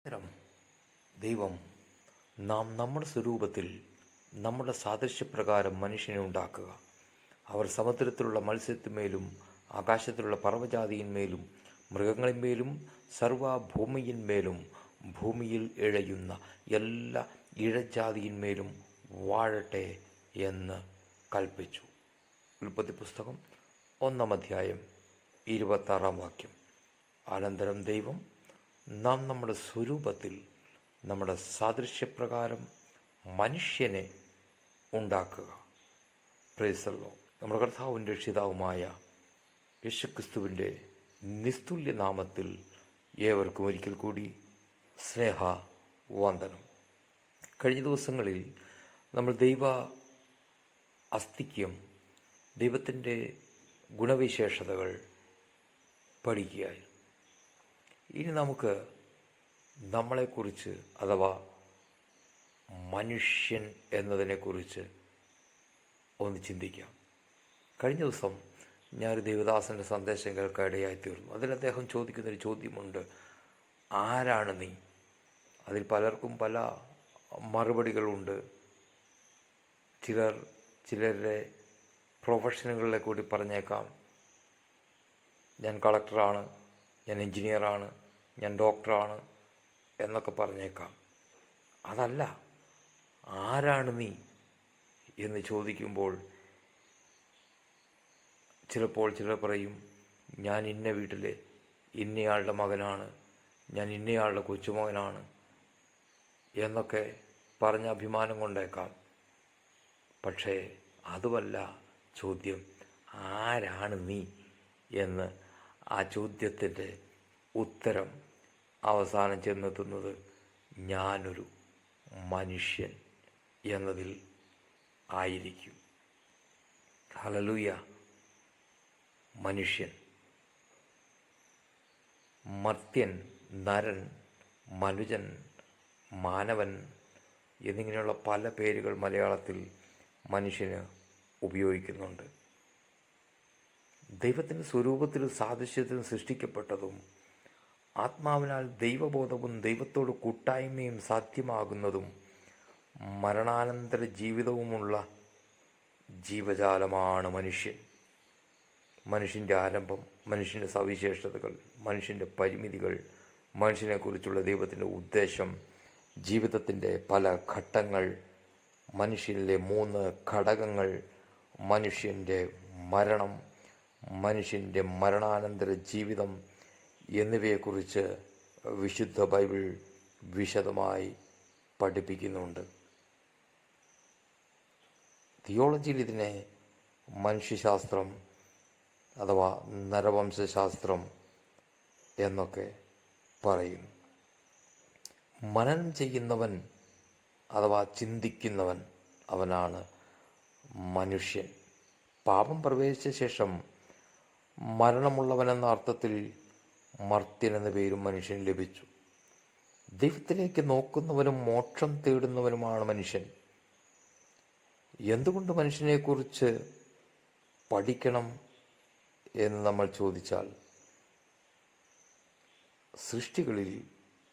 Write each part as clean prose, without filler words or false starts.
ഉത്തരം ദൈവം നാം നമ്മുടെ സ്വരൂപത്തിൽ നമ്മുടെ സാദൃശ്യപ്രകാരം മനുഷ്യനെ ഉണ്ടാക്കുക. അവർ സമുദ്രത്തിലുള്ള മത്സ്യത്തിന്മേലും ആകാശത്തിലുള്ള പറവജാതിയിന്മേലും മൃഗങ്ങളിന്മേലും സർവ്വഭൂമിയിന്മേലും ഭൂമിയിൽ ഇഴയുന്ന എല്ലാ ഇഴജാതിയിന്മേലും വാഴട്ടെ എന്ന് കൽപ്പിച്ചു. ഉൽപ്പത്തി പുസ്തകം 1-ാം അധ്യായം 26-ാം വാക്യം. അനന്തരം ദൈവം നാം നമ്മുടെ സ്വരൂപത്തിൽ നമ്മുടെ സാദൃശ്യപ്രകാരം മനുഷ്യനെ ഉണ്ടാക്കുക. Praise the Lord. നമ്മുടെ കർത്താവും രക്ഷിതാവുമായ യേശുക്രിസ്തുവിൻ്റെ നിസ്തുല്യ നാമത്തിൽ ഏവർക്കും ഒരിക്കൽ കൂടി സ്നേഹ വന്ദനം. കഴിഞ്ഞ ദിവസങ്ങളിൽ നമ്മൾ ദൈവ അസ്തിക്യം, ദൈവത്തിൻ്റെ ഗുണവിശേഷതകൾ പഠിക്കുകയായിരുന്നു. ഇനി നമുക്ക് നമ്മളെക്കുറിച്ച് അഥവാ മനുഷ്യൻ എന്നതിനെക്കുറിച്ച് ഒന്ന് ചിന്തിക്കാം. കഴിഞ്ഞ ദിവസം ഞാനൊരു ദേവദാസൻ്റെ സന്ദേശം കേൾക്കാൻ ഇടയായിത്തീർന്നു. അതിൽ അദ്ദേഹം ചോദിക്കുന്നൊരു ചോദ്യമുണ്ട്, ആരാണ് നീ? അതിൽ പലർക്കും പല മറുപടികളുണ്ട്. ചിലരുടെ പ്രൊഫഷനുകളിലെ കൂടി പറഞ്ഞേക്കാം, ഞാൻ കളക്ടറാണ്, ഞാൻ എൻജിനീയറാണ്, ഞാൻ ഡോക്ടറാണ് എന്നൊക്കെ പറഞ്ഞേക്കാം. അതല്ല, ആരാണ് നീ എന്ന് ചോദിക്കുമ്പോൾ ചിലപ്പോൾ ചിലർ പറയും, ഞാൻ ഇന്ന വീട്ടിലെ ഇന്നയാളുടെ മകനാണ്, ഞാൻ ഇന്നയാളുടെ കൊച്ചുമകനാണ് എന്നൊക്കെ പറഞ്ഞ അഭിമാനം കൊണ്ടേക്കാം. പക്ഷേ അതുമല്ല ചോദ്യം, ആരാണ് നീ എന്ന്. ആ ചോദ്യത്തിൻ്റെ ഉത്തരം അവസാനം ചെന്നെത്തുന്നത് ഞാനൊരു മനുഷ്യൻ എന്നതിൽ ആയിരിക്കും. ഹല്ലേലൂയ. മനുഷ്യൻ, മർത്യൻ, നരൻ, മനുജൻ, മാനവൻ എന്നിങ്ങനെയുള്ള പല പേരുകൾ മലയാളത്തിൽ മനുഷ്യന് ഉപയോഗിക്കുന്നുണ്ട്. ദൈവത്തിൻ്റെ സ്വരൂപത്തിലും സാദൃശ്യത്തിലും സൃഷ്ടിക്കപ്പെട്ടതും ആത്മാവിനാൽ ദൈവബോധവും ദൈവത്തോട് കൂട്ടായ്മയും സാധ്യമാകുന്നതും മരണാനന്തര ജീവിതവുമുള്ള ജീവജാലമാണ് മനുഷ്യൻ. മനുഷ്യൻ്റെ ആരംഭം, മനുഷ്യൻ്റെ സവിശേഷതകൾ, മനുഷ്യൻ്റെ പരിമിതികൾ, മനുഷ്യനെക്കുറിച്ചുള്ള ദൈവത്തിൻ്റെ ഉദ്ദേശം, ജീവിതത്തിൻ്റെ പല ഘട്ടങ്ങൾ, മനുഷ്യനിലെ 3 ഘടകങ്ങൾ, മനുഷ്യൻ്റെ മരണം, മനുഷ്യൻ്റെ മരണാനന്തര ജീവിതം എന്നിവയെക്കുറിച്ച് വിശുദ്ധ ബൈബിൾ വിശദമായി പഠിപ്പിക്കുന്നുണ്ട്. തിയോളജിയിൽ ഇതിനെ മനുഷ്യശാസ്ത്രം അഥവാ നരവംശശാസ്ത്രം എന്നൊക്കെ പറയും. മനനം ചെയ്യുന്നവൻ അഥവാ ചിന്തിക്കുന്നവൻ, അവനാണ് മനുഷ്യൻ. പാപം പ്രവേശിച്ച ശേഷം മരണമുള്ളവനെന്ന അർത്ഥത്തിൽ മർത്യൻ എന്ന പേരും മനുഷ്യന് ലഭിച്ചു. ദൈവത്തിലേക്ക് നോക്കുന്നവനും മോക്ഷം തേടുന്നവനുമാണ് മനുഷ്യൻ. എന്തുകൊണ്ട് മനുഷ്യനെക്കുറിച്ച് പഠിക്കണം എന്ന് നമ്മൾ ചോദിച്ചാൽ, സൃഷ്ടികളിൽ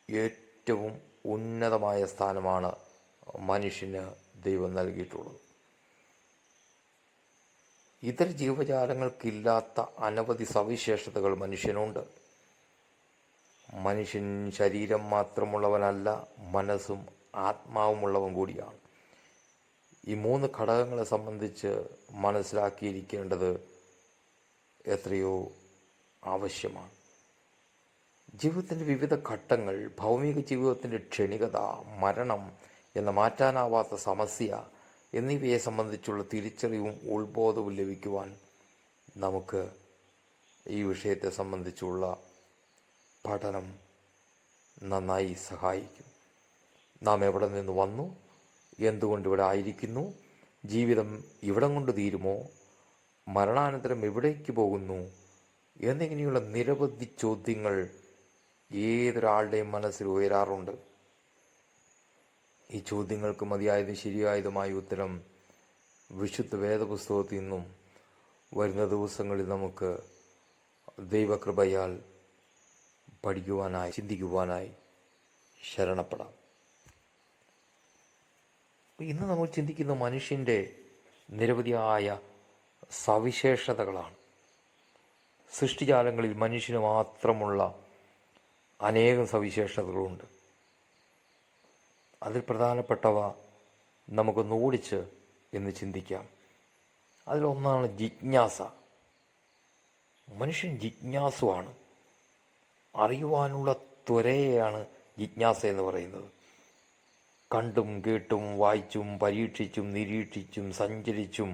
ഏറ്റവും ഉന്നതമായ സ്ഥാനമാണ് മനുഷ്യന് ദൈവം നൽകിയിട്ടുള്ളത്. ഇതര ജീവജാലങ്ങൾക്കില്ലാത്ത അനവധി സവിശേഷതകൾ മനുഷ്യനുണ്ട്. മനുഷ്യൻ ശരീരം മാത്രമുള്ളവനല്ല, മനസ്സും ആത്മാവുമുള്ളവൻ കൂടിയാണ്. ഈ 3 ഘടകങ്ങളെ സംബന്ധിച്ച് മനസ്സിലാക്കിയിരിക്കേണ്ടത് എത്രയോ ആവശ്യമാണ്. ജീവിതത്തിൻ്റെ വിവിധ ഘട്ടങ്ങൾ, ഭൗമിക ജീവിതത്തിൻ്റെ ക്ഷണികത, മരണം എന്ന മാറ്റാനാവാത്ത സമസ്യ എന്നിവയെ സംബന്ധിച്ചുള്ള തിരിച്ചറിവും ഉൾബോധവും ലഭിക്കുവാൻ നമുക്ക് ഈ വിഷയത്തെ സംബന്ധിച്ചുള്ള പഠനം നന്നായി സഹായിക്കും. നാം എവിടെ നിന്ന് വന്നു, എന്തുകൊണ്ട് ഇവിടെ ആയിരിക്കുന്നു, ജീവിതം ഇവിടം കൊണ്ട് തീരുമോ, മരണാനന്തരം എവിടേക്ക് പോകുന്നു എന്നിങ്ങനെയുള്ള നിരവധി ചോദ്യങ്ങൾ ഏതൊരാളുടെയും മനസ്സിൽ ഉയരാറുണ്ട്. ഈ ചോദ്യങ്ങൾക്ക് മതിയായതും ശരിയായതുമായ ഉത്തരം വിശുദ്ധ വേദപുസ്തകത്തിൽ നിന്നും വരുന്ന ദിവസങ്ങളിൽ നമുക്ക് ദൈവകൃപയാൽ പഠിക്കുവാനായി, ചിന്തിക്കുവാനായി ശരണപ്പെടാം. ഇന്ന് നമ്മൾ ചിന്തിക്കുന്ന മനുഷ്യൻ്റെ നിരവധിയായ സവിശേഷതകളാണ്. സൃഷ്ടിജാലങ്ങളിൽ മനുഷ്യന് മാത്രമുള്ള അനേകം സവിശേഷതകളുണ്ട്. അതിൽ പ്രധാനപ്പെട്ടവ നമുക്കൊന്ന് ഓടിച്ച് എന്ന് ചിന്തിക്കാം. അതിലൊന്നാണ് ജിജ്ഞാസ. മനുഷ്യൻ ജിജ്ഞാസുവാണ്. അറിയുവാനുള്ള ത്വരയെയാണ് ജിജ്ഞാസ എന്ന് പറയുന്നത്. കണ്ടും കേട്ടും വായിച്ചും പരീക്ഷിച്ചും നിരീക്ഷിച്ചും സഞ്ചരിച്ചും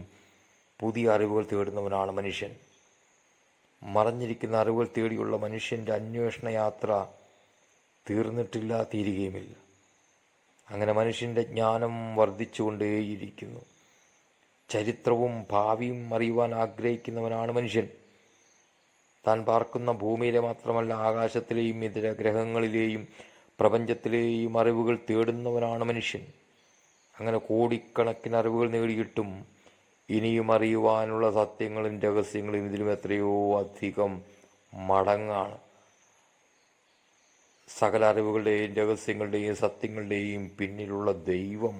പുതിയ അറിവുകൾ തേടുന്നവനാണ് മനുഷ്യൻ. മറഞ്ഞിരിക്കുന്ന അറിവുകൾ തേടിയുള്ള മനുഷ്യൻ്റെ അന്വേഷണ യാത്ര തീർന്നിട്ടില്ല, തീരുകയുമില്ല. അങ്ങനെ മനുഷ്യൻ്റെ ജ്ഞാനം വർദ്ധിച്ചുകൊണ്ടേയിരിക്കുന്നു. ചരിത്രവും ഭാവിയും അറിയുവാൻ ആഗ്രഹിക്കുന്നവനാണ് മനുഷ്യൻ. താൻ പാർക്കുന്ന ഭൂമിയിലെ മാത്രമല്ല, ആകാശത്തിലെയും ഇതര ഗ്രഹങ്ങളിലെയും പ്രപഞ്ചത്തിലെയും അറിവുകൾ തേടുന്നവനാണ് മനുഷ്യൻ. അങ്ങനെ കോടിക്കണക്കിന് അറിവുകൾ നേടിയിട്ടും ഇനിയും അറിയുവാനുള്ള സത്യങ്ങളും രഹസ്യങ്ങളും ഇതിലും എത്രയോ അധികം മടങ്ങാണ്. സകല അറിവുകളുടെയും രഹസ്യങ്ങളുടെയും സത്യങ്ങളുടെയും പിന്നിലുള്ള ദൈവം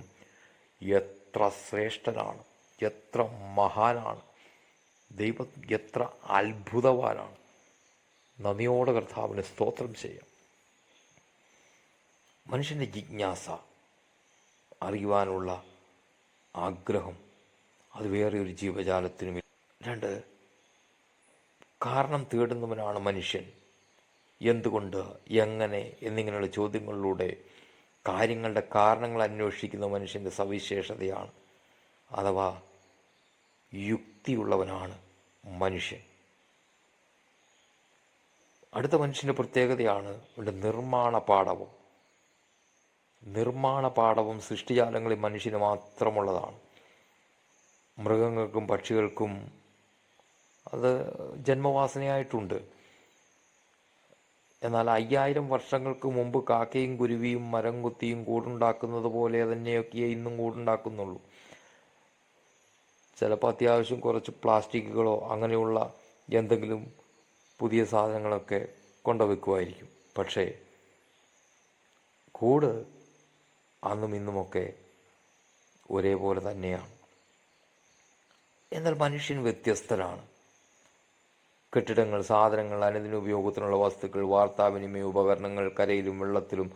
എത്ര ശ്രേഷ്ഠനാണ്, എത്ര മഹാനാണ്. ദൈവം എത്ര അത്ഭുതവാനാണ്. നന്ദിയോടെ കർത്താവിന് സ്തോത്രം ചെയ്യാം. മനുഷ്യൻ്റെ ജിജ്ഞാസ, അറിയുവാനുള്ള ആഗ്രഹം, അത് വേറെ ഒരു ജീവജാലത്തിനും. 2, കാരണം തേടുന്നവനാണ് മനുഷ്യൻ. എന്തുകൊണ്ട്, എങ്ങനെ എന്നിങ്ങനെയുള്ള ചോദ്യങ്ങളിലൂടെ കാര്യങ്ങളുടെ കാരണങ്ങൾ അന്വേഷിക്കുന്ന മനുഷ്യൻ്റെ സവിശേഷതയാണ്, അഥവാ യുക്തിയുള്ളവനാണ് മനുഷ്യൻ. അടുത്ത മനുഷ്യൻ്റെ പ്രത്യേകതയാണ് നിർമ്മാണ പാടവം. നിർമ്മാണ പാടവം സൃഷ്ടിജാലങ്ങളിൽ മനുഷ്യന് മാത്രമുള്ളതാണ്. മൃഗങ്ങൾക്കും പക്ഷികൾക്കും അത് ജന്മവാസനയായിട്ടുണ്ട്. എന്നാൽ 5000 വർഷങ്ങൾക്ക് മുമ്പ് കാക്കയും കുരുവിയും മരം കുത്തിയും കൂടുണ്ടാക്കുന്നത് പോലെ തന്നെയൊക്കെ ഇന്നും കൂടുണ്ടാക്കുന്നുള്ളൂ. ചിലപ്പോൾ അത്യാവശ്യം കുറച്ച് പ്ലാസ്റ്റിക്കുകളോ അങ്ങനെയുള്ള എന്തെങ്കിലും പുതിയ സാധനങ്ങളൊക്കെ കൊണ്ടുവയ്ക്കുമായിരിക്കും. പക്ഷേ കൂട് അന്നും ഇന്നുമൊക്കെ ഒരേപോലെ തന്നെയാണ്. എന്നാൽ മനുഷ്യൻ വ്യത്യസ്തനാണ്. കെട്ടിടങ്ങൾ, സാധനങ്ങൾ, അനുദിന ഉപയോഗത്തിനുള്ള വസ്തുക്കൾ, വാർത്താവിനിമയ ഉപകരണങ്ങൾ, കരയിലും വെള്ളത്തിലും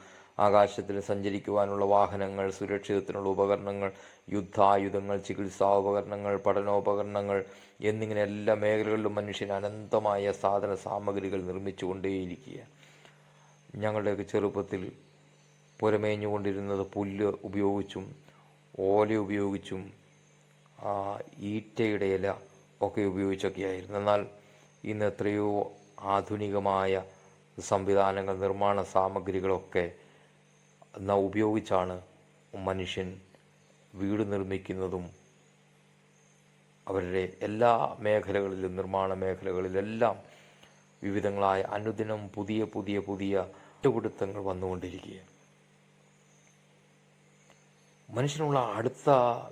ആകാശത്തിലും സഞ്ചരിക്കുവാനുള്ള വാഹനങ്ങൾ, സുരക്ഷിതത്തിനുള്ള ഉപകരണങ്ങൾ, യുദ്ധായുധങ്ങൾ, ചികിത്സാ ഉപകരണങ്ങൾ, പഠനോപകരണങ്ങൾ എന്നിങ്ങനെ എല്ലാ മേഖലകളിലും മനുഷ്യൻ അനന്തമായ സാധന സാമഗ്രികൾ നിർമ്മിച്ചുകൊണ്ടേയിരിക്കുകയാണ്. ഞങ്ങളുടെയൊക്കെ ചെറുപ്പത്തിൽ പുരമേഞ്ഞുകൊണ്ടിരുന്നത് പുല്ല് ഉപയോഗിച്ചും ഓല ഉപയോഗിച്ചും ഈറ്റയുടെ ഇല ഒക്കെ ഉപയോഗിച്ചൊക്കെയായിരുന്നു. എന്നാൽ ഇന്ന് എത്രയോ ആധുനികമായ സംവിധാനങ്ങൾ, നിർമ്മാണ സാമഗ്രികളൊക്കെ ഉപയോഗിച്ചാണ് മനുഷ്യൻ വീട് നിർമ്മിക്കുന്നതും അവരുടെ എല്ലാ മേഖലകളിലും, നിർമ്മാണ മേഖലകളിലെല്ലാം വിവിധങ്ങളായ അനുദിനം പുതിയ പുതിയ പുതിയ കണ്ടുപിടുത്തങ്ങൾ വന്നുകൊണ്ടിരിക്കുകയാണ്. മനുഷ്യനുള്ള അടുത്ത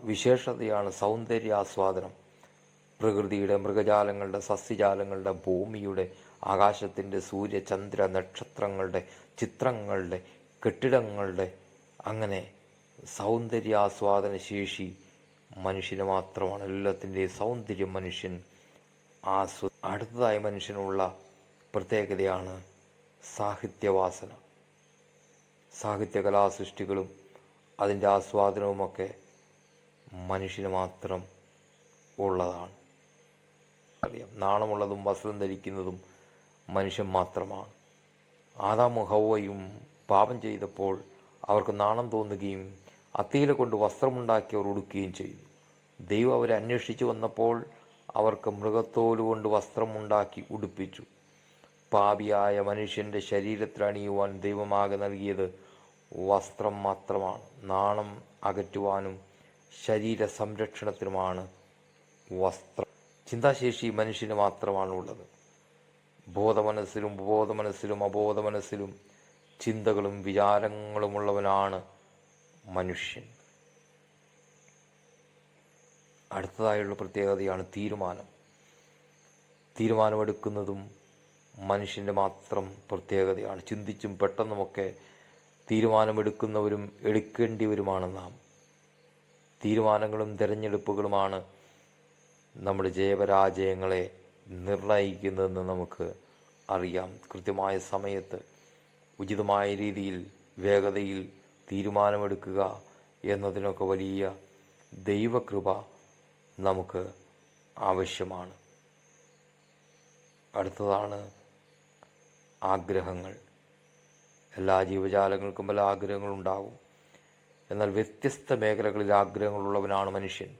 വിശേഷതയാണ് സൗന്ദര്യാസ്വാദനം. പ്രകൃതിയുടെ, മൃഗജാലങ്ങളുടെ, സസ്യജാലങ്ങളുടെ, ഭൂമിയുടെ, ആകാശത്തിൻ്റെ, സൂര്യ ചന്ദ്ര നക്ഷത്രങ്ങളുടെ, ചിത്രങ്ങളുടെ, കെട്ടിടങ്ങളുടെ, അങ്ങനെ സൗന്ദര്യാസ്വാദന ശേഷി മനുഷ്യന് മാത്രമാണ്. എല്ലാത്തിൻ്റെയും സൗന്ദര്യം മനുഷ്യൻ അടുത്തതായി മനുഷ്യനുള്ള പ്രത്യേകതയാണ് സാഹിത്യവാസന. സാഹിത്യ കലാസൃഷ്ടികളും അതിൻ്റെ ആസ്വാദനവുമൊക്കെ മനുഷ്യന് മാത്രം ഉള്ളതാണ്. അറിയാം, നാണമുള്ളതും വസ്ത്രം ധരിക്കുന്നതും മനുഷ്യൻ മാത്രമാണ്. ആദാമും ഹവ്വയും പാപം ചെയ്തപ്പോൾ അവർക്ക് നാണം തോന്നുകയും അത്തിയില കൊണ്ട് വസ്ത്രമുണ്ടാക്കി അവർ ഉടുക്കുകയും ചെയ്തു. ദൈവം അവരെ അന്വേഷിച്ചു വന്നപ്പോൾ അവർക്ക് മൃഗത്തോല് കൊണ്ട് വസ്ത്രമുണ്ടാക്കി ഉടുപ്പിച്ചു. പാപിയായ മനുഷ്യൻ്റെ ശരീരത്തിൽ അണിയുവാൻ ദൈവമാകെ നൽകിയത് വസ്ത്രം മാത്രമാണ്. നാണം അകറ്റുവാനും ശരീര സംരക്ഷണത്തിനുമാണ് വസ്ത്രം. ചിന്താശേഷി മനുഷ്യന് മാത്രമാണ് ഉള്ളത്. ബോധമനസ്സിലും ഉപബോധമനസ്സിലും അബോധമനസ്സിലും ചിന്തകളും വിചാരങ്ങളുമുള്ളവനാണ് മനുഷ്യൻ. അടുത്തതായുള്ള പ്രത്യേകതയാണ് തീരുമാനം. തീരുമാനമെടുക്കുന്നതും മനുഷ്യൻ്റെ മാത്രം പ്രത്യേകതയാണ്. ചിന്തിച്ചും പെട്ടെന്നുമൊക്കെ തീരുമാനമെടുക്കുന്നവരും എടുക്കേണ്ടിയവരുമാണ് നാം. തീരുമാനങ്ങളും തിരഞ്ഞെടുപ്പുകളുമാണ് നമ്മുടെ ജയപരാജയങ്ങളെ നിർണയിക്കുന്നതെന്ന് നമുക്ക് അറിയാം. കൃത്യമായ സമയത്ത് ഉചിതമായ രീതിയിൽ വേഗതയിൽ തീരുമാനമെടുക്കുക എന്നതിനൊക്കെ വലിയ ദൈവകൃപ നമുക്ക് ആവശ്യമാണ്. അടുത്തതാണ് ആഗ്രഹങ്ങൾ. എല്ലാ ജീവജാലങ്ങൾക്കും പല ആഗ്രഹങ്ങളുണ്ടാകും. എന്നാൽ വ്യത്യസ്ത മേഖലകളിൽ ആഗ്രഹങ്ങളുള്ളവനാണ് മനുഷ്യൻ.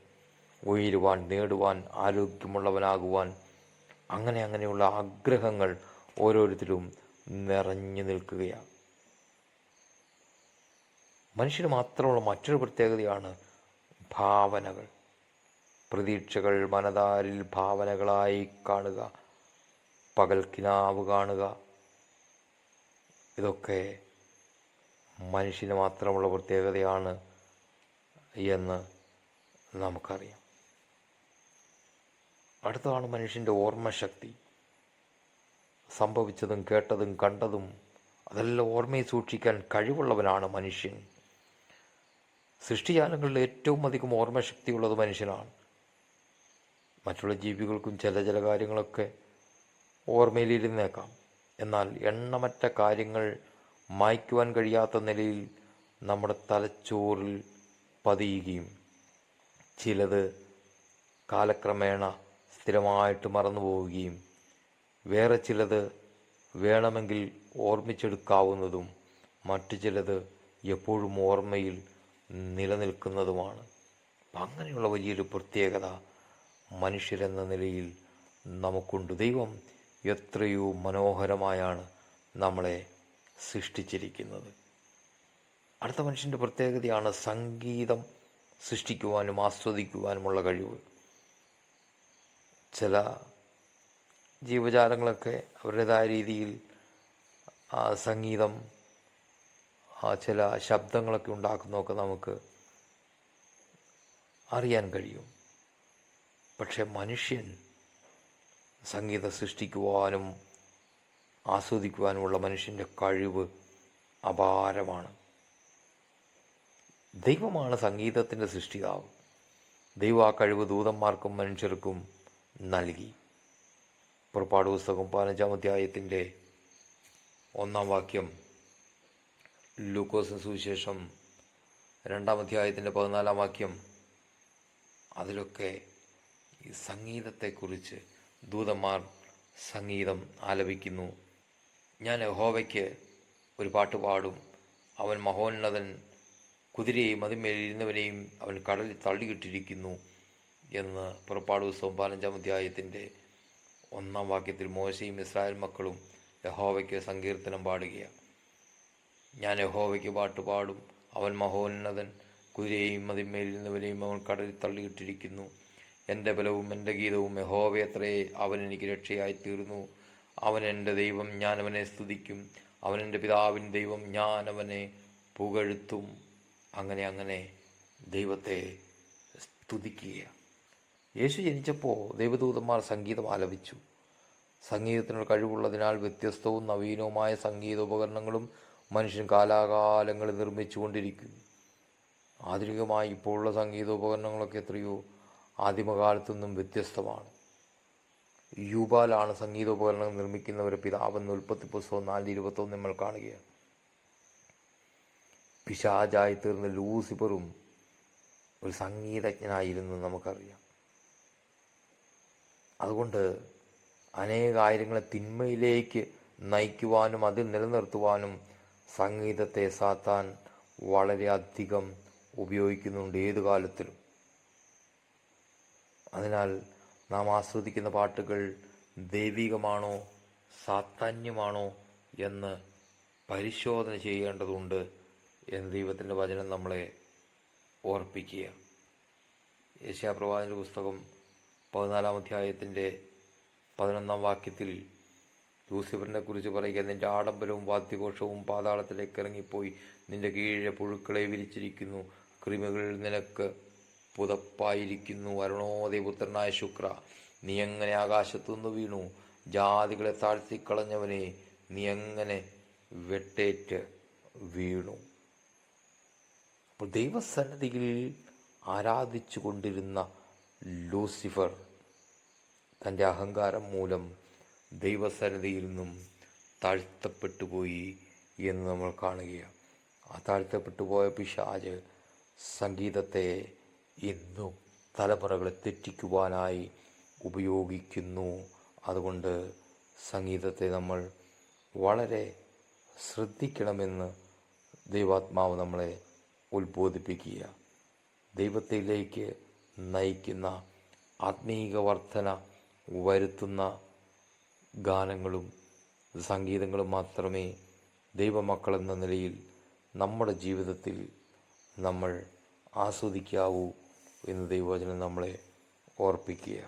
ഉയരുവാൻ, നേടുവാൻ, ആരോഗ്യമുള്ളവനാകുവാൻ, അങ്ങനെയുള്ള ആഗ്രഹങ്ങൾ ഓരോരുത്തരും നിറഞ്ഞു നിൽക്കുകയാണ്. മനുഷ്യന് മാത്രമുള്ള മറ്റൊരു പ്രത്യേകതയാണ് ഭാവനകൾ. പ്രതീക്ഷകൾ മനതാരിൽ ഭാവനകളായി കാണുക, പകൽക്കിനാവ് കാണുക, ഇതൊക്കെ മനുഷ്യന് മാത്രമുള്ള പ്രത്യേകതയാണ് എന്ന് നമുക്കറിയാം. അടുത്തതാണ് മനുഷ്യൻ്റെ ഓർമ്മശക്തി. സംഭവിച്ചതും കേട്ടതും കണ്ടതും അതെല്ലാം ഓർമ്മയിൽ സൂക്ഷിക്കാൻ കഴിവുള്ളവനാണ് മനുഷ്യൻ. സൃഷ്ടിജാലങ്ങളിൽ ഏറ്റവും അധികം ഓർമ്മശക്തിയുള്ളത് മനുഷ്യനാണ്. മറ്റുള്ള ജീവികൾക്കും ചില കാര്യങ്ങളൊക്കെ ഓർമ്മയിലിരുന്നേക്കാം. എന്നാൽ എണ്ണമറ്റ കാര്യങ്ങൾ മായ്ക്കുവാൻ കഴിയാത്ത നിലയിൽ നമ്മുടെ തലച്ചോറിൽ പതിയുകയും ചിലത് കാലക്രമേണ സ്ഥിരമായിട്ട് മറന്നു പോവുകയും വേറെ ചിലത് വേണമെങ്കിൽ ഓർമ്മിച്ചെടുക്കാവുന്നതും മറ്റു ചിലത് എപ്പോഴും ഓർമ്മയിൽ നിലനിൽക്കുന്നതുമാണ്. അങ്ങനെയുള്ള വലിയൊരു പ്രത്യേകത മനുഷ്യരെന്ന നിലയിൽ നമുക്കുണ്ട്. ദൈവം എത്രയോ മനോഹരമായാണ് നമ്മളെ സൃഷ്ടിച്ചിരിക്കുന്നത്. അടുത്ത മനുഷ്യൻ്റെ പ്രത്യേകതയാണ് സംഗീതം സൃഷ്ടിക്കുവാനും ആസ്വദിക്കുവാനുമുള്ള കഴിവ്. ചില ജീവജാലങ്ങളൊക്കെ അവരുടേതായ രീതിയിൽ സംഗീതം, ചില ശബ്ദങ്ങളൊക്കെ ഉണ്ടാക്കുന്നതൊക്കെ നമുക്ക് അറിയാൻ കഴിയും. പക്ഷെ മനുഷ്യൻ സംഗീതം സൃഷ്ടിക്കുവാനും ആസ്വദിക്കുവാനുമുള്ള മനുഷ്യൻ്റെ കഴിവ് അപാരമാണ്. ദൈവമാണ് സംഗീതത്തിൻ്റെ സൃഷ്ടിതാവ്. ദൈവം ആ കഴിവ് ദൂതന്മാർക്കും മനുഷ്യർക്കും നൽകി. പുറപ്പാട് പുസ്തകം 15-ാം അധ്യായത്തിൻ്റെ 1-ാം വാക്യം, ലൂക്കോസിന് സുവിശേഷം 2-ാം അധ്യായത്തിൻ്റെ 14-ാം വാക്യം, അതിലൊക്കെ ഈ സംഗീതത്തെക്കുറിച്ച് ദൂതന്മാർ സംഗീതം ആലപിക്കുന്നു. ഞാൻ യഹോവയ്ക്ക് ഒരു പാട്ട് പാടും, അവൻ മഹോന്നതൻ, കുതിരയെയും അതിന്മേലിരുന്നവനെയും അവൻ കടലിൽ തള്ളിയിട്ടിരിക്കുന്നു എന്ന് പുറപ്പാട് പുസ്തകം 15-ാം അധ്യായത്തിൻ്റെ 1-ാം വാക്യത്തിൽ മോശയും ഇസ്രായേൽ മക്കളും യഹോവയ്ക്ക് സങ്കീർത്തനം പാടുകയാണ്. ഞാൻ യഹോവയ്ക്ക് പാട്ട് പാടും, അവൻ മഹോന്നതൻ, കുതിരയെയും അതിന്മേലിരുന്നവനെയും അവൻ കടലിൽ തള്ളിയിട്ടിരിക്കുന്നു. എൻ്റെ ബലവും എൻ്റെ ഗീതവും യഹോവയത്രേ, അവൻ എനിക്ക് രക്ഷയായിത്തീർന്നു. അവൻ എൻ്റെ ദൈവം, ഞാൻ അവനെ സ്തുതിക്കും. അവൻ എൻ്റെ പിതാവിൻ ദൈവം, ഞാൻ അവനെ പുകഴ്ത്തും. അങ്ങനെ ദൈവത്തെ സ്തുതിക്കുകയാണ്. യേശു ജനിച്ചപ്പോൾ ദൈവദൂതന്മാർ സംഗീതം ആലപിച്ചു. സംഗീതത്തിനുള്ള കഴിവുള്ളതിനാൽ വ്യത്യസ്തവും നവീനവുമായ സംഗീത ഉപകരണങ്ങളും മനുഷ്യൻ കാലാകാലങ്ങളിൽ നിർമ്മിച്ചുകൊണ്ടിരിക്കുന്നു. ആധുനികമായി ഇപ്പോഴുള്ള സംഗീത ഉപകരണങ്ങളൊക്കെ എത്രയോ ആദിമകാലത്തു നിന്നും വ്യത്യസ്തമാണ്. യൂബാലാണ് സംഗീതോപകരണങ്ങൾ നിർമ്മിക്കുന്നവരെ പിതാവെന്ന് ഉൽപ്പത്തി പുസ്തകം 4:21 നമ്മൾ കാണുകയാണ്. പിശാചായി തീർന്ന ലൂസിഫറും ഒരു സംഗീതജ്ഞനായിരുന്നു നമുക്കറിയാം. അതുകൊണ്ട് അനേകായിരങ്ങളെ തിന്മയിലേക്ക് നയിക്കുവാനും അതിൽ നിലനിർത്തുവാനും സംഗീതത്തെ സാത്താൻ വളരെയധികം ഉപയോഗിക്കുന്നുണ്ട് ഏതു കാലത്തിലും. അതിനാൽ നാം ആസ്വദിക്കുന്ന പാട്ടുകൾ ദൈവികമാണോ സാത്താന്യമാണോ എന്ന് പരിശോധന ചെയ്യേണ്ടതുണ്ട് എന്ന് ദൈവത്തിൻ്റെ വചനം നമ്മളെ ഓർപ്പിക്കുക. യെശയ്യാപ്രവാചകന്റെ പുസ്തകം 14-ാം അധ്യായത്തിൻ്റെ 11-ാം വാക്യത്തിൽ ലൂസിഫറിനെ കുറിച്ച് പറയുക, നിന്റെ ആഡംബരവും വാദ്യഘോഷവും പാതാളത്തിലേക്ക് ഇറങ്ങിപ്പോയി, നിന്റെ കീഴെ പുഴുക്കളെ വിരിച്ചിരിക്കുന്നു, കൃമികൾ നിനക്ക് പുതപ്പായിരിക്കുന്നു. അരുണോദയപുത്രനായ ശുക്ര, നീ എങ്ങനെ ആകാശത്തുനിന്ന് വീണു? ജാതികളെ താഴ്ത്തിക്കളഞ്ഞവനെ, നീ എങ്ങനെ വെട്ടേറ്റ് വീണു. അപ്പോൾ ദൈവസന്നിധിയിൽ ആരാധിച്ചു കൊണ്ടിരുന്ന ലൂസിഫർ തൻ്റെ അഹങ്കാരം മൂലം ദൈവസന്നിധിയിൽ നിന്നും താഴ്ത്തപ്പെട്ടു പോയി എന്ന് നമ്മൾ കാണുകയാണ്. ആ താഴ്ത്തപ്പെട്ടു പോയ പിശാച് സംഗീതത്തെ ഇന്നും തലമുറകളെ തെറ്റിക്കുവാനായി ഉപയോഗിക്കുന്നു. അതുകൊണ്ട് സംഗീതത്തെ നമ്മൾ വളരെ ശ്രദ്ധിക്കണമെന്ന് ദൈവാത്മാവ് നമ്മളെ ഉത്ബോധിപ്പിക്കുക. ദൈവത്തിലേക്ക് നയിക്കുന്ന ആത്മീക വർധന വരുത്തുന്ന ഗാനങ്ങളും സംഗീതങ്ങളും മാത്രമേ ദൈവമക്കളെന്ന നിലയിൽ നമ്മുടെ ജീവിതത്തിൽ നമ്മൾ ആസ്വദിക്കാവൂ എന്ന് ദൈവവചനം നമ്മളെ ഓർപ്പിക്കുക.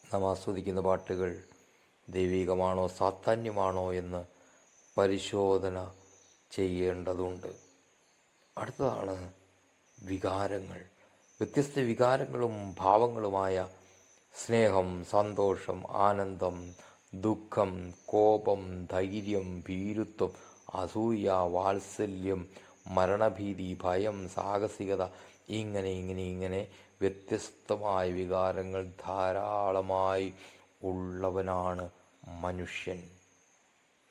നാം ആസ്വദിക്കുന്ന പാട്ടുകൾ ദൈവികമാണോ സാത്താന്യമാണോ എന്ന് പരിശോധന ചെയ്യേണ്ടതുണ്ട്. അടുത്തതാണ് വികാരങ്ങൾ. വ്യത്യസ്ത വികാരങ്ങളും ഭാവങ്ങളുമായ സ്നേഹം, സന്തോഷം, ആനന്ദം, ദുഃഖം, കോപം, ധൈര്യം, ഭീരുത്വം, അസൂയ, വാത്സല്യം, മരണഭീതി, ഭയം, സാഹസികത, ഇങ്ങനെ വ്യത്യസ്തമായ വികാരങ്ങൾ ധാരാളമായി ഉള്ളവനാണ് മനുഷ്യൻ.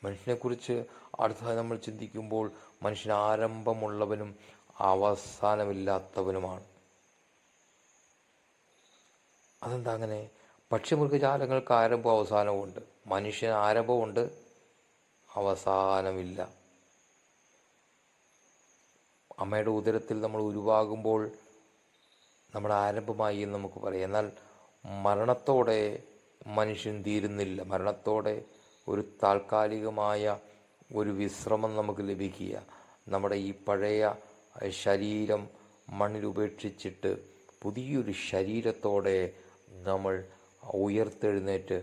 മനുഷ്യനെക്കുറിച്ച് അടുത്തതായി നമ്മൾ ചിന്തിക്കുമ്പോൾ മനുഷ്യൻ ആരംഭമുള്ളവനും അവസാനമില്ലാത്തവനുമാണ്. അതെന്താ അങ്ങനെ? പക്ഷിമൃഗജാലങ്ങൾക്ക് ആരംഭവും അവസാനവും ഉണ്ട്. മനുഷ്യന് ആരംഭമുണ്ട്, അവസാനമില്ല. അമ്മയുടെ ഉദരത്തിൽ നമ്മൾ ഉരുവാകുമ്പോൾ നമ്മുടെ ആരംഭമായി എന്ന് നമുക്ക് പറയാം. എന്നാൽ മരണത്തോടെ മനുഷ്യൻ തീരുന്നില്ല. മരണത്തോടെ ഒരു താൽക്കാലികമായ ഒരു വിശ്രമം നമുക്ക് ലഭിക്കുക. നമ്മുടെ ഈ പഴയ ശരീരം മണ്ണിൽ ഉപേക്ഷിച്ചിട്ട് പുതിയൊരു ശരീരത്തോടെ നമ്മൾ ഉയർത്തെഴുന്നേറ്റ്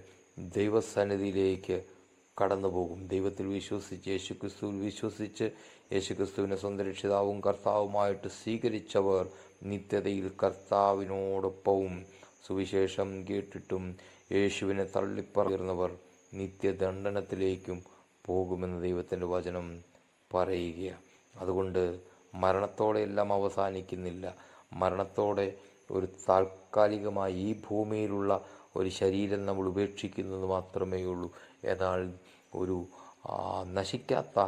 ദൈവസന്നിധിയിലേക്ക് കടന്നു പോകും. ദൈവത്തിൽ വിശ്വസിച്ച്, യേശുക്രിസ്തുവിൽ വിശ്വസിച്ച്, യേശുക്രിസ്തുവിനെ സ്വന്തം രക്ഷിതാവും കർത്താവുമായിട്ട് സ്വീകരിച്ചവർ നിത്യതയിൽ കർത്താവിനോടൊപ്പവും, സുവിശേഷം കേട്ടിട്ടും യേശുവിനെ തള്ളിപ്പറയുന്നവർ നിത്യദണ്ഡനത്തിലേക്കും പോകുമെന്ന് ദൈവത്തിൻ്റെ വചനം പറയുകയാണ്. അതുകൊണ്ട് മരണത്തോടെ എല്ലാം അവസാനിക്കുന്നില്ല. മരണത്തോടെ ഒരു താൽക്കാലികമായി ഈ ഭൂമിയിലുള്ള ഒരു ശരീരം നമ്മൾ ഉപേക്ഷിക്കുന്നത് മാത്രമേ ഉള്ളൂ. എന്നാൽ ഒരു നശിക്കാത്ത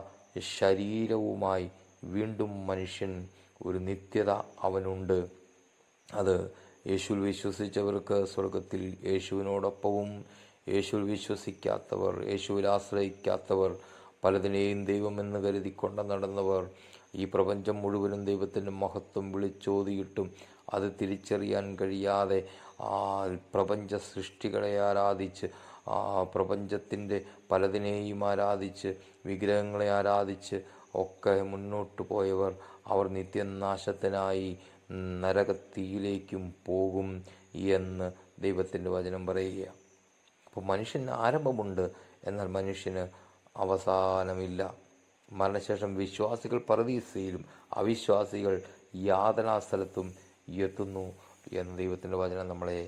ശരീരവുമായി വീണ്ടും മനുഷ്യൻ ഒരു നിത്യത അവനുണ്ട്. അത് യേശുവിൽ വിശ്വസിച്ചവർക്ക് സ്വർഗത്തിൽ യേശുവിനോടൊപ്പവും, യേശുവിൽ വിശ്വസിക്കാത്തവർ, യേശുവിൽ ആശ്രയിക്കാത്തവർ, പലതിനെയും ദൈവമെന്ന് കരുതിക്കൊണ്ട് നടന്നവർ, ഈ പ്രപഞ്ചം മുഴുവനും ദൈവത്തിൻ്റെ മഹത്വം വിളിച്ചോതിയിട്ടും അത് തിരിച്ചറിയാൻ കഴിയാതെ പ്രപഞ്ച സൃഷ്ടികളെ ആരാധിച്ച്, പ്രപഞ്ചത്തിൻ്റെ പലതിനെയും ആരാധിച്ച്, വിഗ്രഹങ്ങളെ ആരാധിച്ച് ഒക്കെ മുന്നോട്ട് പോയവർ അവർ നിത്യനാശത്തിനായി നരകത്തിയിലേക്കും പോകും എന്ന് ദൈവത്തിൻ്റെ വചനം പറയുക. അപ്പോൾ മനുഷ്യന് ആരംഭമുണ്ട്, എന്നാൽ മനുഷ്യന് അവസാനമില്ല. മരണശേഷം വിശ്വാസികൾ പറുദീസയിലും അവിശ്വാസികൾ യാതനാസ്ഥലത്തും എത്തുന്നു എന്ന് ദൈവത്തിൻ്റെ വചനം നമ്മളെ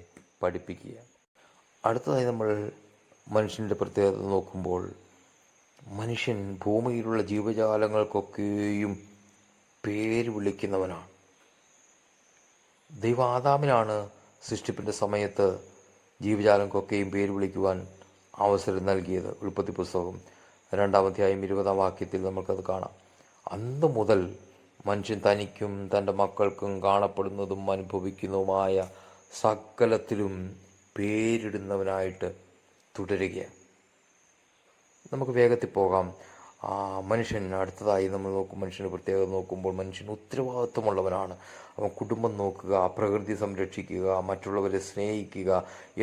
പഠിപ്പിക്കുക. അടുത്തതായി നമ്മൾ മനുഷ്യൻ്റെ പ്രത്യേകത നോക്കുമ്പോൾ, മനുഷ്യൻ ഭൂമിയിലുള്ള ജീവജാലങ്ങൾക്കൊക്കെയും പേര് വിളിക്കുന്നവനാണ്. ദൈവം ആദാമിനാണ് സൃഷ്ടിപ്പിൻ്റെ സമയത്ത് ജീവജാലങ്ങൾക്കൊക്കെയും പേര് വിളിക്കുവാൻ അവസരം നൽകിയത്. ഉൽപ്പത്തി പുസ്തകം 2-ാം അധ്യായം 20-ാം വാക്യത്തിൽ നമുക്കത് കാണാം. അന്ന് മുതൽ മനുഷ്യൻ തനിക്കും തൻ്റെ മക്കൾക്കും കാണപ്പെടുന്നതും അനുഭവിക്കുന്നതുമായ സകലത്തിലും പേരിടുന്നവനായിട്ട് തുടരുകയാണ്. നമുക്ക് വേഗത്തിൽ പോകാം. മനുഷ്യൻ അടുത്തതായി നമ്മൾ മനുഷ്യൻ്റെ പ്രത്യേകത നോക്കുമ്പോൾ, മനുഷ്യൻ ഉത്തരവാദിത്വമുള്ളവനാണ്. അവൻ കുടുംബം നോക്കുക, പ്രകൃതി സംരക്ഷിക്കുക, മറ്റുള്ളവരെ സ്നേഹിക്കുക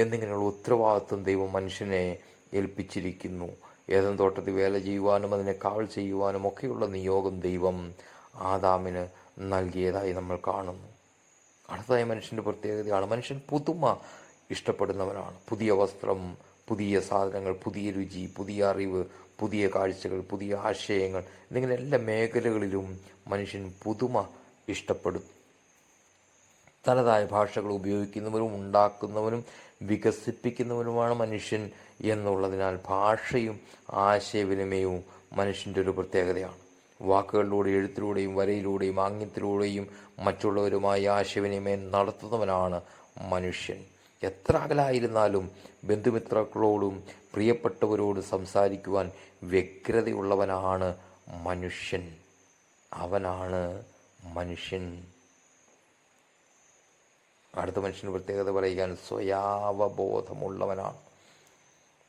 എന്നിങ്ങനെയുള്ള ഉത്തരവാദിത്വം ദൈവം മനുഷ്യനെ ഏൽപ്പിച്ചിരിക്കുന്നു. ഏദൻ തോട്ടത്തിൽ വേല ചെയ്യുവാനും അതിനെ കാവൽ ചെയ്യുവാനും ഒക്കെയുള്ള നിയോഗം ദൈവം ആദാമിന് നൽകിയതായി നമ്മൾ കാണുന്നു. അടുത്തതായി മനുഷ്യൻ്റെ പ്രത്യേകതയാണ്, മനുഷ്യൻ പുതുമ ഇഷ്ടപ്പെടുന്നവനാണ്. പുതിയ വസ്ത്രം, പുതിയ സാധനങ്ങൾ, പുതിയ രുചി, പുതിയ അറിവ്, പുതിയ കാഴ്ചകൾ, പുതിയ ആശയങ്ങൾ എന്നിങ്ങനെ എല്ലാ മേഖലകളിലും മനുഷ്യൻ പുതുമ ഇഷ്ടപ്പെടും. തനതായ ഭാഷകൾ ഉപയോഗിക്കുന്നവരും ഉണ്ടാക്കുന്നവനും വികസിപ്പിക്കുന്നവനുമാണ് മനുഷ്യൻ എന്നുള്ളതിനാൽ ഭാഷയും ആശയവിനിമയവും മനുഷ്യൻ്റെ ഒരു പ്രത്യേകതയാണ്. വാക്കുകളിലൂടെ, എഴുത്തിലൂടെയും, വരയിലൂടെയും, ആംഗ്യത്തിലൂടെയും മറ്റുള്ളവരുമായി ആശയവിനിമയം നടത്തുന്നവനാണ് മനുഷ്യൻ. എത്ര അകലായിരുന്നാലും ബന്ധുമിത്രങ്ങളോടും പ്രിയപ്പെട്ടവരോട് സംസാരിക്കുവാൻ വ്യഗ്രതയുള്ളവനാണ് മനുഷ്യൻ. അവനാണ് മനുഷ്യൻ. അടുത്ത മനുഷ്യന് പ്രത്യേകത പറയുകയാൽ സ്വയാവബോധമുള്ളവനാണ്.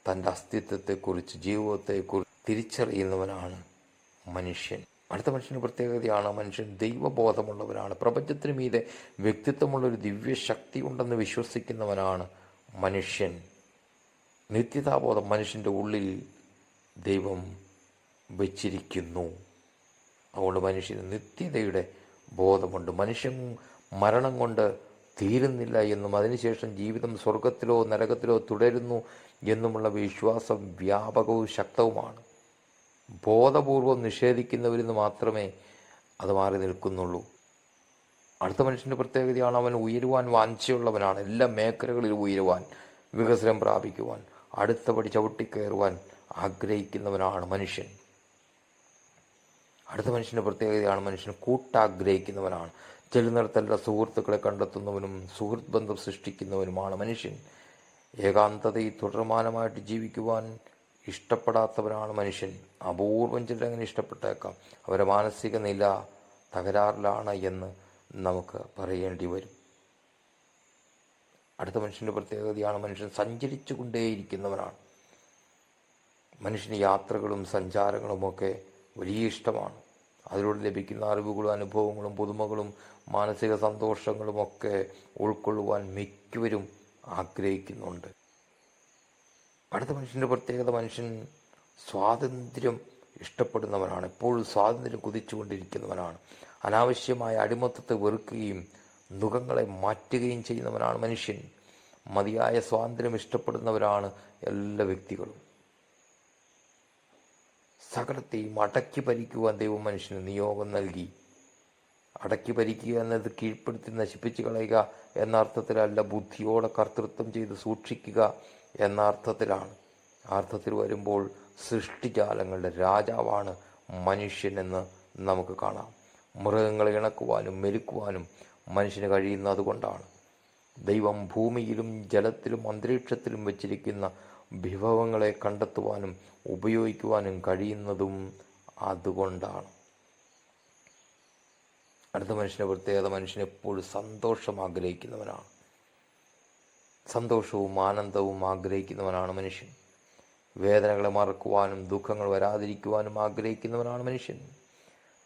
തൻ്റെ അസ്തിത്വത്തെക്കുറിച്ച്, ജീവിതത്തെക്കുറിച്ച് തിരിച്ചറിയുന്നവനാണ് മനുഷ്യൻ. അടുത്ത മനുഷ്യന് പ്രത്യേകതയാണ് മനുഷ്യൻ ദൈവബോധമുള്ളവനാണ്. പ്രപഞ്ചത്തിന് മീതെ വ്യക്തിത്വമുള്ളൊരു ദിവ്യശക്തി ഉണ്ടെന്ന് വിശ്വസിക്കുന്നവനാണ് മനുഷ്യൻ. നിത്യതാബോധം മനുഷ്യൻ്റെ ഉള്ളിൽ ദൈവം വച്ചിരിക്കുന്നു. അതുകൊണ്ട് മനുഷ്യന് നിത്യതയുടെ ബോധമുണ്ട്. മനുഷ്യൻ മരണം കൊണ്ട് തീരുന്നില്ല എന്നും അതിനുശേഷം ജീവിതം സ്വർഗത്തിലോ നരകത്തിലോ തുടരുന്നു എന്നുമുള്ള വിശ്വാസം വ്യാപകവും ശക്തവുമാണ്. ബോധപൂർവം നിഷേധിക്കുന്നവരിൽ നിന്ന് മാത്രമേ അത് മാറി നിൽക്കുന്നുള്ളൂ. അടുത്ത മനുഷ്യൻ്റെ പ്രത്യേകതയാണ് അവൻ ഉയരുവാൻ വാഞ്ചയുള്ളവനാണ്. എല്ലാ മേഖലകളിലും ഉയരുവാൻ, വികസനം പ്രാപിക്കുവാൻ, അടുത്ത പടി ചവിട്ടിക്കയറുവാൻ ആഗ്രഹിക്കുന്നവനാണ് മനുഷ്യൻ. അടുത്ത മനുഷ്യൻ്റെ പ്രത്യേകതയാണ് മനുഷ്യൻ കൂട്ടാഗ്രഹിക്കുന്നവനാണ്. ചെല്ലുന്നിടത്തല്ല സുഹൃത്തുക്കളെ കണ്ടെത്തുന്നവനും സുഹൃത്ത് ബന്ധം സൃഷ്ടിക്കുന്നവനുമാണ് മനുഷ്യൻ. ഏകാന്തതയിൽ തുടർമാനമായിട്ട് ജീവിക്കുവാൻ ഇഷ്ടപ്പെടാത്തവനാണ് മനുഷ്യൻ. അപൂർവം ചിലരങ്ങനെ ഇഷ്ടപ്പെട്ടേക്കാം. അവരുടെ മാനസിക നില തകരാറിലാണ് എന്ന് നമുക്ക് പറയേണ്ടി വരും. അടുത്ത മനുഷ്യൻ്റെ പ്രത്യേകതയാണ് മനുഷ്യൻ സഞ്ചരിച്ചു കൊണ്ടേയിരിക്കുന്നവനാണ്. മനുഷ്യന് യാത്രകളും സഞ്ചാരങ്ങളുമൊക്കെ വലിയ ഇഷ്ടമാണ്. അതിലൂടെ ലഭിക്കുന്ന അറിവുകളും അനുഭവങ്ങളും പുതുമകളും മാനസിക സന്തോഷങ്ങളുമൊക്കെ ഉൾക്കൊള്ളുവാൻ മിക്കവരും ആഗ്രഹിക്കുന്നുണ്ട്. അടുത്ത മനുഷ്യൻ്റെ പ്രത്യേകത മനുഷ്യൻ സ്വാതന്ത്ര്യം ഇഷ്ടപ്പെടുന്നവനാണ്. എപ്പോഴും സ്വാതന്ത്ര്യം കുതിച്ചുകൊണ്ടിരിക്കുന്നവനാണ്. അനാവശ്യമായ അടിമത്തത്തെ വെറുക്കുകയും നുഖങ്ങളെ മാറ്റുകയും ചെയ്യുന്നവനാണ് മനുഷ്യൻ. മതിയായ സ്വാതന്ത്ര്യം ഇഷ്ടപ്പെടുന്നവരാണ് എല്ലാ വ്യക്തികളും. സകലത്തെയും അടക്കി ഭരിക്കുവാൻ ദൈവം മനുഷ്യന് നിയോഗം നൽകി. അടക്കി ഭരിക്കുക എന്നത് കീഴ്പ്പെടുത്തി നശിപ്പിച്ച് കളയുക എന്ന അർത്ഥത്തിലല്ല, ബുദ്ധിയോടെ കർത്തൃത്വം ചെയ്ത് സൂക്ഷിക്കുക എന്ന അർത്ഥത്തിലാണ്. അർത്ഥത്തിൽ വരുമ്പോൾ സൃഷ്ടിജാലങ്ങളുടെ രാജാവാണ് മനുഷ്യനെന്ന് നമുക്ക് കാണാം. മൃഗങ്ങളെ ഇണക്കുവാനും മെരുക്കുവാനും മനുഷ്യന് കഴിയുന്നത് കൊണ്ടാണ്. ദൈവം ഭൂമിയിലും ജലത്തിലും അന്തരീക്ഷത്തിലും വച്ചിരിക്കുന്ന വിഭവങ്ങളെ കണ്ടെത്തുവാനും ഉപയോഗിക്കുവാനും കഴിയുന്നതും അതുകൊണ്ടാണ്. അടുത്ത മനുഷ്യൻ്റെ പ്രത്യേകത മനുഷ്യൻ എപ്പോഴും സന്തോഷം ആഗ്രഹിക്കുന്നവനാണ്. സന്തോഷവും ആനന്ദവും ആഗ്രഹിക്കുന്നവനാണ് മനുഷ്യൻ. വേദനകളെ മറക്കുവാനും ദുഃഖങ്ങൾ വരാതിരിക്കുവാനും ആഗ്രഹിക്കുന്നവനാണ് മനുഷ്യൻ.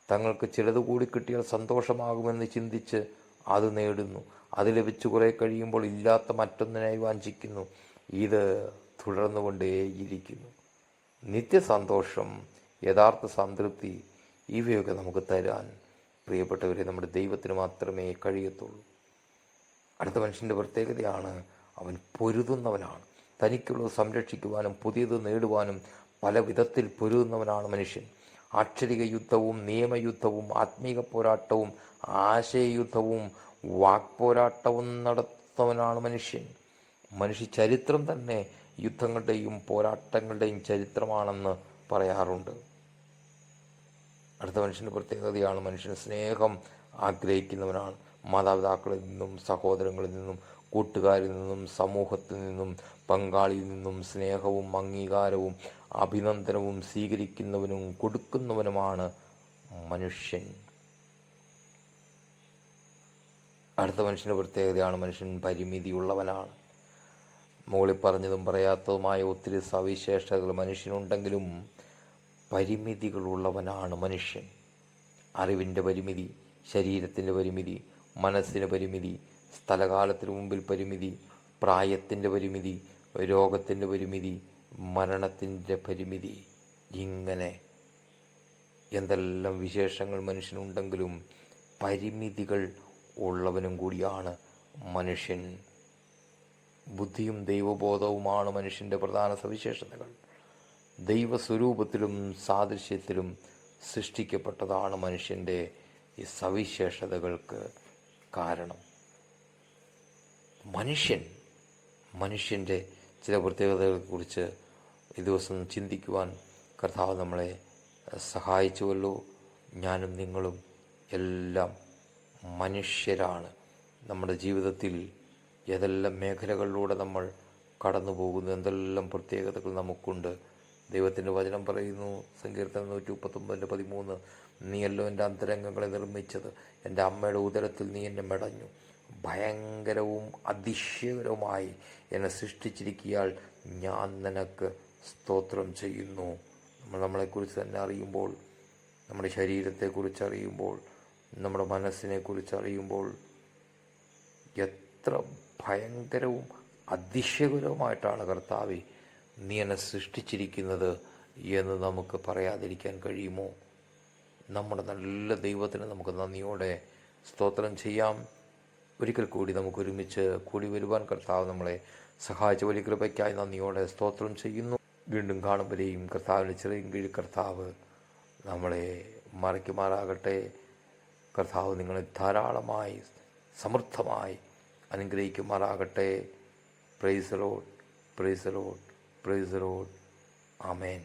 തങ്ങൾക്ക് ചിലത് കൂടി കിട്ടിയാൽ സന്തോഷമാകുമെന്ന് ചിന്തിച്ച് അത് നേടുന്നു. അത് ലഭിച്ചു കുറേ കഴിയുമ്പോൾ ഇല്ലാത്ത മറ്റൊന്നിനായി വാഞ്ചിക്കുന്നു. ഇത് തുടർന്നുകൊണ്ടേയിരിക്കുന്നു. നിത്യസന്തോഷം, യഥാർത്ഥ സംതൃപ്തി ഇവയൊക്കെ നമുക്ക് തരാൻ പ്രിയപ്പെട്ടവരെ നമ്മുടെ ദൈവത്തിന് മാത്രമേ കഴിയത്തുള്ളൂ. അടുത്ത മനുഷ്യൻ്റെ പ്രത്യേകതയാണ് അവൻ പൊരുതുന്നവനാണ്. തനിക്കുള്ളത് സംരക്ഷിക്കുവാനും പുതിയത് നേടുവാനും പല വിധത്തിൽ പൊരുതുന്നവനാണ് മനുഷ്യൻ. അക്ഷരിക യുദ്ധവും നിയമയുദ്ധവും ആത്മീക പോരാട്ടവും ആശയയുദ്ധവും വാക്പോരാട്ടവും നടത്തുന്നവനാണ് മനുഷ്യൻ. മനുഷ്യ ചരിത്രം തന്നെ യുദ്ധങ്ങളുടെയും പോരാട്ടങ്ങളുടെയും ചരിത്രമാണെന്ന് പറയാറുണ്ട്. അടുത്ത മനുഷ്യൻ്റെ പ്രത്യേകതയാണ് മനുഷ്യൻ സ്നേഹം ആഗ്രഹിക്കുന്നവനാണ്. മാതാപിതാക്കളിൽ നിന്നും, സഹോദരങ്ങളിൽ നിന്നും, കൂട്ടുകാരിൽ നിന്നും, സമൂഹത്തിൽ നിന്നും, പങ്കാളിയിൽ നിന്നും സ്നേഹവും അംഗീകാരവും അഭിനന്ദനവും സ്വീകരിക്കുന്നവനും കൊടുക്കുന്നവനുമാണ് മനുഷ്യൻ. അടുത്ത മനുഷ്യൻ്റെ പ്രത്യേകതയാണ് മനുഷ്യൻ പരിമിതിയുള്ളവനാണ്. മുകളിൽ പറഞ്ഞതും പറയാത്തതുമായ ഒത്തിരി സവിശേഷതകൾ മനുഷ്യനുണ്ടെങ്കിലും പരിമിതികളുള്ളവനാണ് മനുഷ്യൻ. അറിവിൻ്റെ പരിമിതി, ശരീരത്തിൻ്റെ പരിമിതി, മനസ്സിന് പരിമിതി, സ്ഥലകാലത്തിന് മുമ്പിൽ പരിമിതി, പ്രായത്തിൻ്റെ പരിമിതി, രോഗത്തിൻ്റെ പരിമിതി, മരണത്തിൻ്റെ പരിമിതി, ഇങ്ങനെ എന്തെല്ലാം വിശേഷങ്ങൾ മനുഷ്യനുണ്ടെങ്കിലും പരിമിതികൾ ഉള്ളവനും കൂടിയാണ് മനുഷ്യൻ. ബുദ്ധിയും ദൈവബോധവുമാണ് മനുഷ്യൻ്റെ പ്രധാന സവിശേഷതകൾ. ദൈവസ്വരൂപത്തിലും സാദൃശ്യത്തിലും സൃഷ്ടിക്കപ്പെട്ടതാണ് മനുഷ്യൻ്റെ ഈ സവിശേഷതകൾക്ക് കാരണം. മനുഷ്യൻ്റെ ചില പ്രത്യേകതകളെക്കുറിച്ച് ഈ ദിവസം ചിന്തിക്കുവാൻ കർത്താവ് നമ്മളെ സഹായിച്ചുവല്ലോ. ഞാനും നിങ്ങളും എല്ലാം മനുഷ്യരാണ്. നമ്മുടെ ജീവിതത്തിൽ ഏതെല്ലാം മേഖലകളിലൂടെ നമ്മൾ കടന്നു പോകുന്നു, എന്തെല്ലാം പ്രത്യേകതകൾ നമുക്കുണ്ട്. ദൈവത്തിൻ്റെ വചനം പറയുന്നു, സങ്കീർത്തനം 139:13, നീയല്ലോ എൻ്റെ അന്തരംഗങ്ങളെ നിർമ്മിച്ചത്, എൻ്റെ അമ്മയുടെ ഉദരത്തിൽ നീ എന്നെ മെടഞ്ഞു. ഭയങ്കരവും അതിശയകരവുമായി എന്നെ സൃഷ്ടിച്ചിരിക്കിയാൽ ഞാൻ നിനക്ക് സ്തോത്രം ചെയ്യുന്നു. നമ്മളെക്കുറിച്ച് തന്നെ അറിയുമ്പോൾ, നമ്മുടെ ശരീരത്തെക്കുറിച്ച് അറിയുമ്പോൾ, നമ്മുടെ മനസ്സിനെക്കുറിച്ച് അറിയുമ്പോൾ എത്ര ഭയങ്കരവും അതിശയകരവുമായിട്ടാണ് കർത്താവേ നീ എന്നെ സൃഷ്ടിച്ചിരിക്കുന്നത് എന്ന് നമുക്ക് പറയാതിരിക്കാൻ കഴിയുമോ? നമ്മുടെ നല്ല ദൈവത്തിന് നമുക്ക് നന്ദിയോടെ സ്തോത്രം ചെയ്യാം. ഒരിക്കൽ കൂടി നമുക്ക് ഒരുമിച്ച് കൂടി വരുവാൻ കർത്താവ് നമ്മളെ സഹായിച്ച വലിയ കൃപയ്ക്കായി നന്ദിയോടെ സ്തോത്രം ചെയ്യുന്നു. വീണ്ടും കാണുമ്പോഴേയും കർത്താവിൻ്റെ ചെറിയ കീഴിൽ കർത്താവ് നമ്മളെ മറയ്ക്കുമാറാകട്ടെ. കർത്താവ് നിങ്ങളെ ധാരാളമായി സമൃദ്ധമായി അനുഗ്രഹിക്കുമാറാകട്ടെ. Praise the Lord, praise the Lord, praise the Lord. Amen.